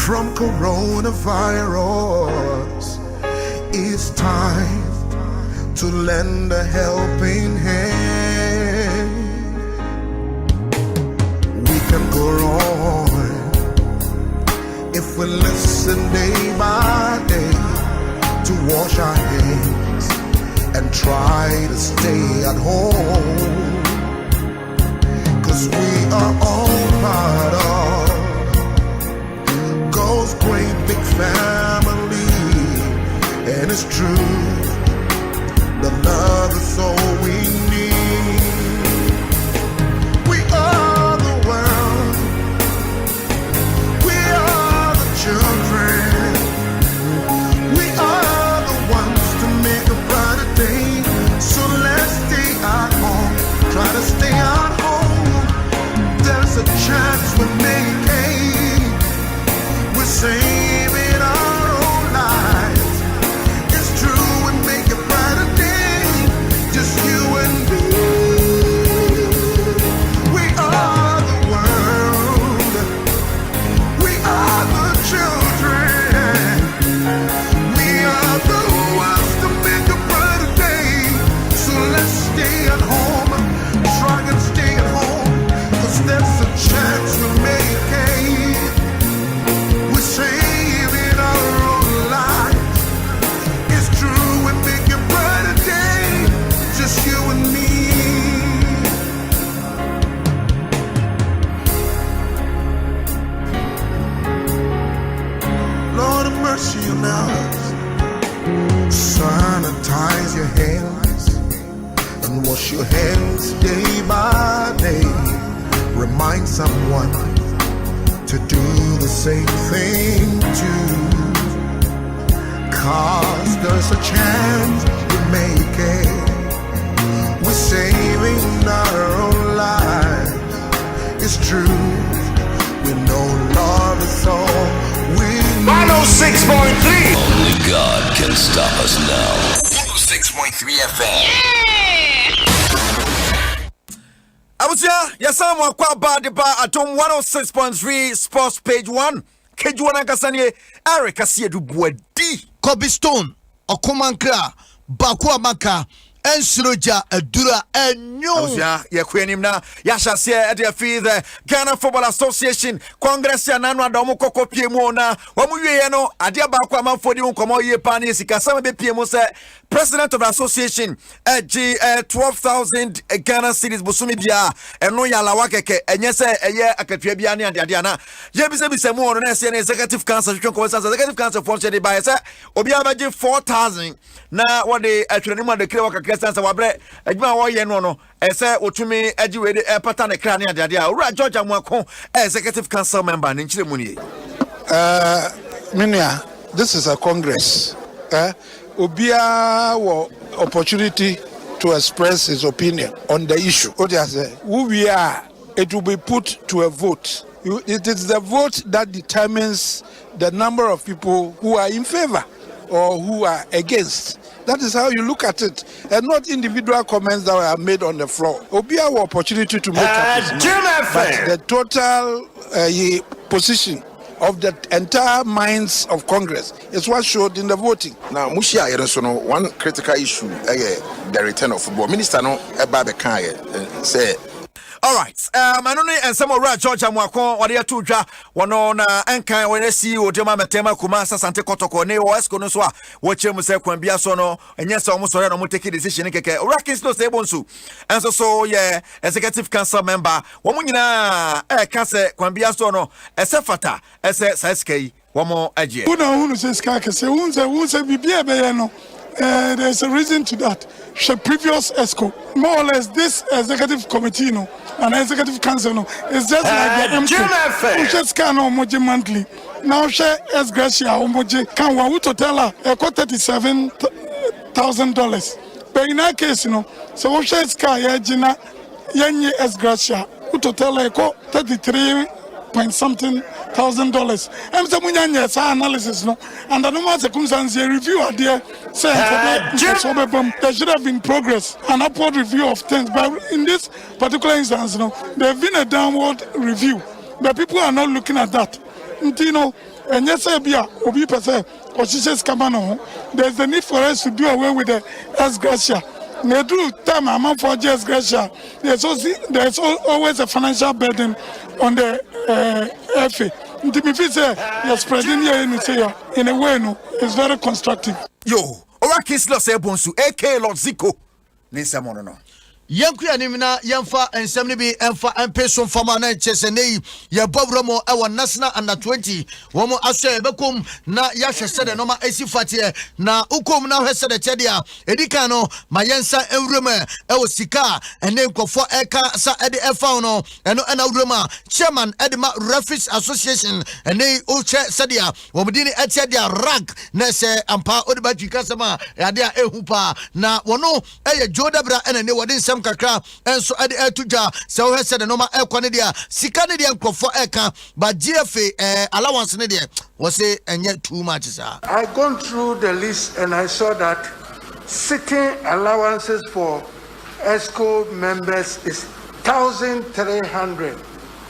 from coronavirus. It's time to lend a helping hand. We can go on if we listen day by day to wash our hands and try to stay at home. 'Cause we are all part of God's great big family. And it's true, the love is all we need. We are the world, we are the children, we are the ones to make a brighter day. So let's stay at home, try to stay at home. There's a chance we're making, we're saving our own lives. It's true, and make a brighter day, just you and me. We are the world, we are the children, we are the ones to make a brighter day. So let's stay at home, try and stay at home, 'cause there's a chance we're making, we're saving our own lives. It's true, and make a brighter day, just you and me. Lord have mercy on us. Sanitize your hands and wash your hands day by day. Remind someone to do the same thing too. 'Cause there's a chance we make it, we're saving our own lives. It's true, we know love is all we need. 106.3. Only God can stop us now. 106.3 FM. Abuja, yasamu kwa bad ba Adom 106.3 Sports Page 1. Kejuana kasanye Eric Asiedu Buedi. Kobe Stone, Okomankra, Bakua Maka, Ensiroja, Edura, Enyo. Abuja, yakwenim na yashase ade fi the Ghana Football Association Congress ya nanu adomo kokopie mu na wamuye no ade bakwa manfodi nkomo ye pani sika sama be pie mu se President of the Association G 12,000 Ghana cedis busumi bia eno ya lawa keke enye se eye akatua bia ne ade na ye bisa mu ono na se executive council twonko wasa executive council for say by say obi abaje 4,000 na wode atwene mu de kire wakakesa sa wabre adwuma wo ye no no ese otumi ajiwe de pattern ekra ne ade a ura George Amuako executive council member ne nkire mu ne Minia, this is a congress. Obia wo opportunity to express his opinion on the issue. Who we are, it will be put to a vote. It is the vote that determines the number of people who are in favor or who are against. That is how you look at it, and not individual comments that are made on the floor. Obia wo opportunity to make up his mind, but the total position of the entire minds of Congress is what showed in the voting. Now, Mushia Yeresono, one critical issue, the return of football. Minister no Ebabe Kaya say. All right. Manoni and some of George Amuako, what you two ja, one on Anka, when I see you, Dema Matema, Kumasa, Sante Kotoko, Neo, Esconoswa, watch him say, Quambia Sono, and yes, almost already I'm taking decision. Rackins no Sebonsu. And so, yeah, executive council member, Womuna, Kase, Quambia Sono, Esefata, SSK, one more edge. Who says Kakase, who say Bibia Bayano. There's a reason to that. The previous ESCO, more or less, this executive committee, no, and executive council, no, it's just like the MP. We just can't homoge monthly. Now, share as Gracia homoge can we to tell her $37,000. But in that case, you know, so we share sky, Gina, Yenye as Gracia, who to tell her 33 point something $1,000. And some analysis, no, and the normal circumstances review are there. Say there should have been progress, an upward review of things, but in this particular instance, no, there have been a downward review. But people are not looking at that. You know, and yes, Obi Pese, or she says, Kamano, there's the need for us to do away with the S. Gracia. They do time amount for just Gracia. There's always a financial burden on the FA. If you're spreading here in a way, no, it's very constructive. Yo, Ora Kislo Sebonsu, AK Lord Zico, Nisa Mono. Yanku animina yamfa ensem bi emfa empeso fama na chesene ye bobramo e national under 20 womo asye bekom na ya hwese de no ma esifate na ukom na hwese de chede a edika no mayensa enwrema e wo sika ene nkofo eka sa ede efa no eno ena wrema chairman edema referees association ene o che sedia womdini echedia rank na se ampa odiba jikasema ade a ehupa na wono eye jodabra ene ne wode nsem kakra enso ade etuja se wo hese de no ma ekwane dia sika ne dia nkofo eka ba GFA allowance ne dia was say enye too much sir. I gone through the list and I saw that sitting allowances for ESCO members is 1,300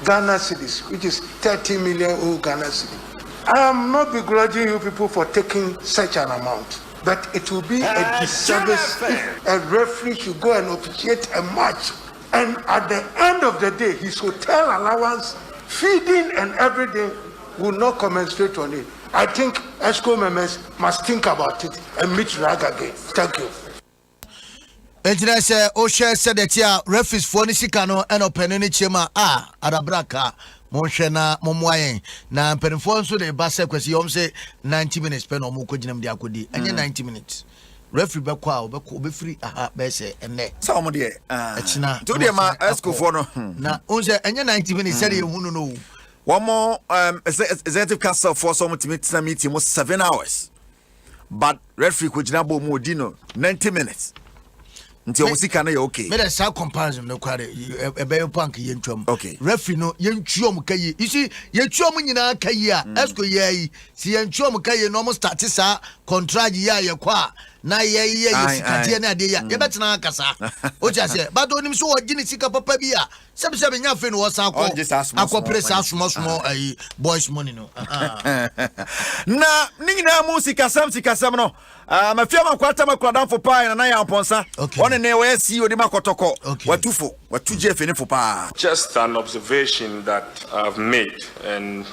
Ghana cedis, which is 30 million Ghana cedis. I am not begrudging you people for taking such an amount. But it will be a disservice if a referee should go and officiate a match, and at the end of the day, his hotel allowance, feeding, and everything will not commensurate on it. I think ESCO members must think about it and meet RAG again. Thank you. Engineer say, Osha said that here, referees for Nisikano and Openini Chema, Arabraka. Monshena momwayen na mpenfo nso de ba sekwesi yom say 90 minutes pe no mo koginem de akodi enye 90 minutes referee be kwa be free aha be say enne so mo de echina to de ma esco for no na onse enye 90 minutes say ehunu no one more executive council for some meeting was 7 hours, but referee kogina bo mo di no 90 minutes until musika na okay. Me dey say comparison no kware ebe punk ye ntwam. Okay. Referee no ye ntwom kayi. You see ye ntwom nyina kayi a esco ye si ye ntwom kayi no mo start sa contract ye kwa na ye sikati na ade ya. Ye betena akasa. O ja say but onim so ogini sika papa bi a. Sebe nya fe no wasa akọ press asmo ayi boys money no. Na ningina musika sam no. Mafiama kwata makwada for pa na ya mponsa. One ne we see odi makotoko. Watufo, watuje fe ne for pa. Just an observation that I've made and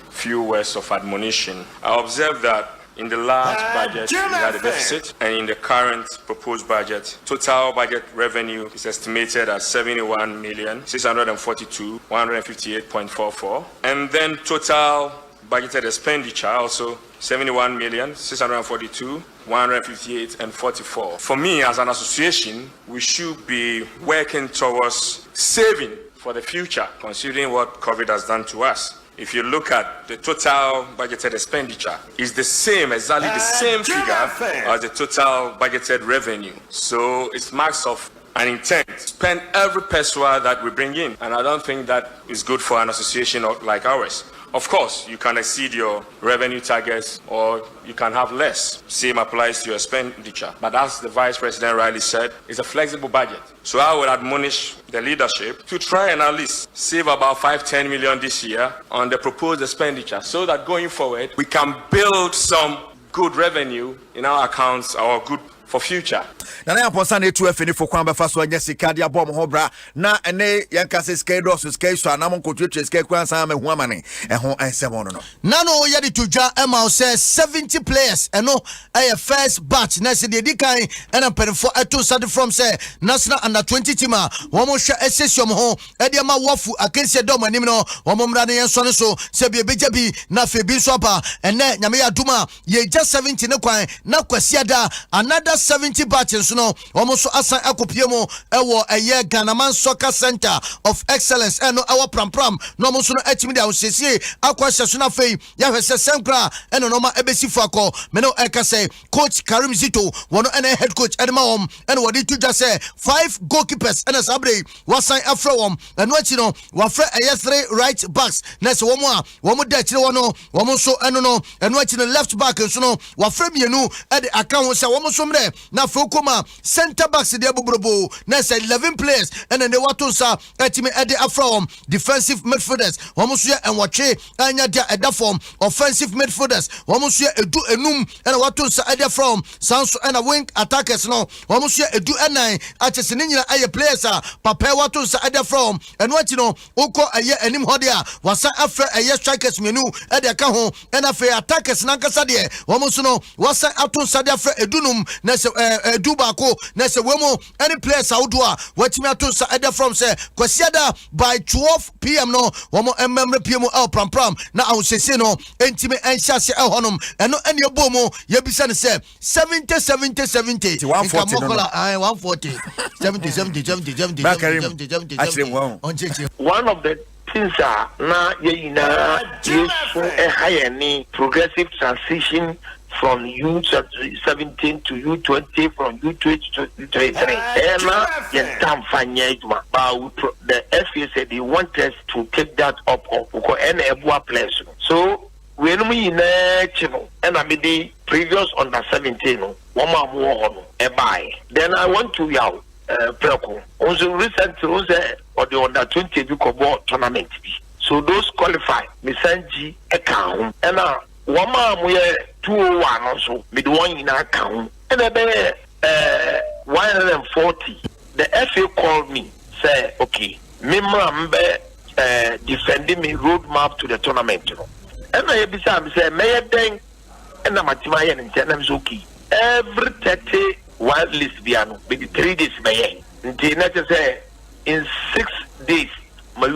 few words of admonition. I observed that in the last budget we had a deficit, and in the current proposed budget, total budget revenue is estimated at 71,642,158.44, and then total budgeted expenditure also 71,642,158.44. For me, as an association, we should be working towards saving for the future, considering what COVID has done to us. If you look at the total budgeted expenditure, it's the same, exactly the same figure as the total budgeted revenue. So it's marks of an intent to spend every peso that we bring in, and I don't think that is good for an association like ours. Of course, you can exceed your revenue targets or you can have less. Same applies to your expenditure. But as the Vice President rightly said, it's a flexible budget. So I would admonish the leadership to try and at least save about 5-10 million this year on the proposed expenditure so that going forward, we can build some good revenue in our accounts or good for future. Na ya ponsa na etu afeni fo kwan befa so anya sika dia bom ho bra na ene yanka se sika do so sika so anam nkotwetwe sika kwan san ma hu amane ho ensem no no na no ye de tuja ema say 70 players eno a first batch na se de dikan ena perifo eto sade from say national under 20 team a wo mo hwe esesium ho e de ma wofu akense do manim no wo mo mra ne yenso ne so se bi beja bi na fe bi so ba ene nyame ya duma ye just 70 ne kwan na kwasiada another 70 batches no almost asan akopiem ewo eye Ghana Soccer Center of Excellence eno ewo pram no almost no etimi dia osiesie akwahye so na fei ya hwese senkra eno no ma ebesifu akọ me no ekase coach Karim Zito wono ene head coach edema wom eno wodi tuja say 5 goalkeepers ene sabre wasan afra wom eno achi no wafra eye 3 right backs na se womo da chire wono womo so eno no eno achi no left back so no wafra mienu e de aka ho se womo so mre say na fokoma center backs de abobrobo na say 11 players and then they want to sa etimi ede from defensive midfielders womo so and watche anya dia eda form offensive midfielders womo so edu enum and what to sa ede from sanso and wing attackers no womo so edu enan achese ne nyina aye players papa what to sa ede from and what you know uko aye enim hodia wasa afre aye strikers menu ede ka ho and afa attackers nankasa de womo so no wasa ato sa de afre edunum na se edu bako na se wemo any players outdoor watimi ato sa ede from say kwasiada by 12 p.m. no womo mmemre pm el pram na awsese no entime enhyase ehonum eno ene ebomo yebisa ne say 70 140 one of the things na yina yesu ehayeni progressive transition from U17 to U20, from U20 to U23. The FA said they want us to take that up place. So when we in and I mean the previous under 17, then I want to yell. Also recently or the under 20 tournament. So those qualify. Misanji account and Wama we 201 also with one in account and 140. The FA called me, say, okay, Mimra defending me roadmap to the tournament. And I say, Mayor Deng and Amatimaya and Tenam's okay. Every 30 wild lesbian with the 3 days Mayor. Say in 6 days, my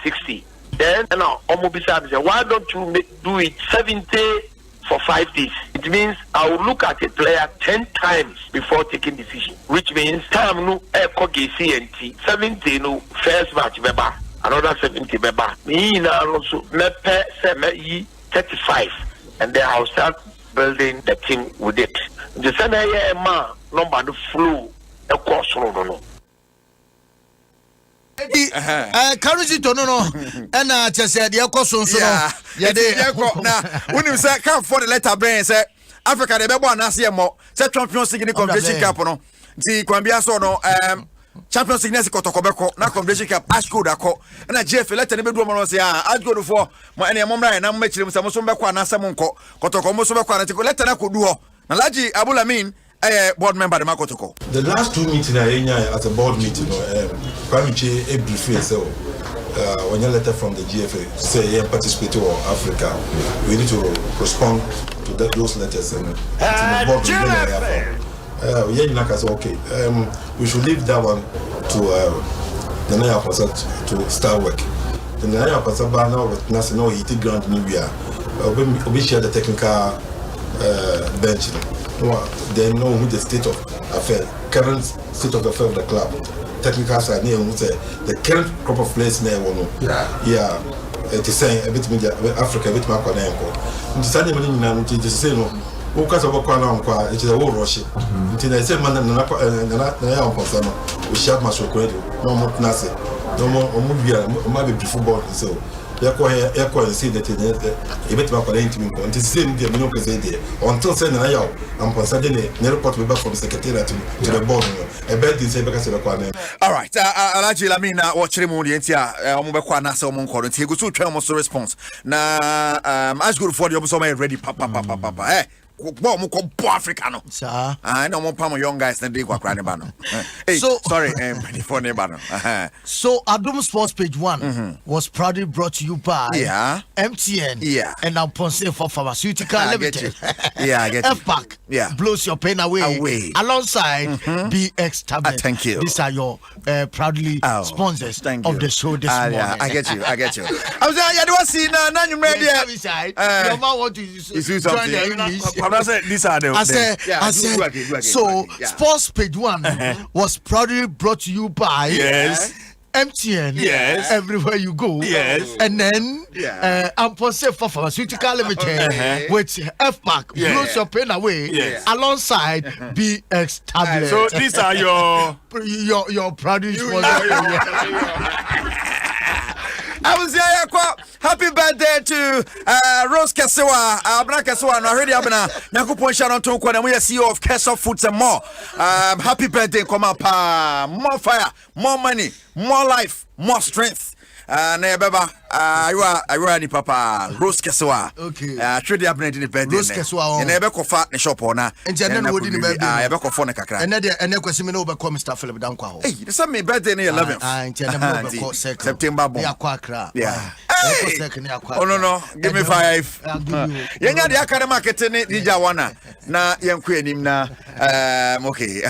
60. Then now, why don't you do it 70 for 5 days? It means I will look at a player 10 times before taking decision. Which means time no CNT 70 no first match beba, another 70 beba. Me now also me 35, and then I'll start building the team with it. The same number the flow a course no. Currency to no and just said your costume so now when you say come for the letter brain say Africa de bebo anase mo say Champions League Confederation Cup no ti kwambia so no Champions League kotokobeko na Confederation Cup ashko da ko na GF letter ne bedu mo no say ashko for mo ene mo mra na mo machire mo so beko anase mo nko kotoko mo so beko anase ko letter na kodu ho na Laji Abulamin board member the Makotoko. The last 2 meetings at a board meeting, Kwamiche a brief when you letter from the GFA say participate in Africa, we need to respond to those letters and the board okay. We should leave that one to the Naya to start work. The Naya now with national heated ground we share the technical bench. They know who the state of affairs, current state of affairs of the club, technical side, the current crop of players there. Yeah, it is saying a bit media Africa, a bit more connected. The Sunday morning, it is saying, who can work on it is a war rush. Until I say, man, we share my show credit, no more Nasi, no more maybe football. So, and see that a bit more connected to the same day, until saying, I'm considering a report from secretariat to the board. I bet this is because of the all right, Alaji Lamina, watch him on the entire Omubakwana, so Monco, and he goes to Tremors response. Now, as good for the Obama ready, papa, eh? Africano. Sir, I know more Pamo young guys than they were crying about. So sorry, for Nebano. So Adom Sports Page 1 was proudly brought to you by MTN and now Ponce for Pharmaceutical Limited. I get you. FPAC blows your pain away. Alongside BX Tablet. Thank you. These are your proudly sponsors of the show this morning. I get you. I was I don't see now you ready. Your man want to join the English. These are the so Sports Page 1 was proudly brought to you by MTN everywhere you go and then Amponse for Pharmaceutical Limited with FPAC blows your pain away alongside BX Tablet. So these are your proudly sponsors. I was here. Happy birthday to Rose Kesewa. Abna Kesewa. No, already abna. Nyakupon Sharon Tonko. Na we CEO of Kesha Foods and more. Happy birthday, come up. More fire, more money, more life, more strength. Na beba. I ni papa. Rose Kesewa. Okay. Trade abna di birthday. Rose Kesewa. Na ebe kofa ne shop ona. Enti na no di ni birthday. Ebe kofo ne kakra. Ene kwesi me no be call Mr. Philip Dankwa ho. Hey, this me birthday ne 11th. Enti na me be call September bomb. Ya kwa Accra. Yeah. Oh no, give me 5. Yenya de akade market ne DJ Wana na yenku anim na okay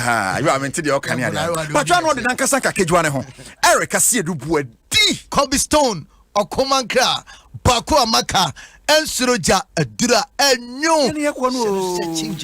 you am into the okane ade. But you know the nankasa ka kedwa ne ho. Eric Asiedu buadi. Kobe Stone Okomankra Bako Amaka Ensuroja Adura Enyo.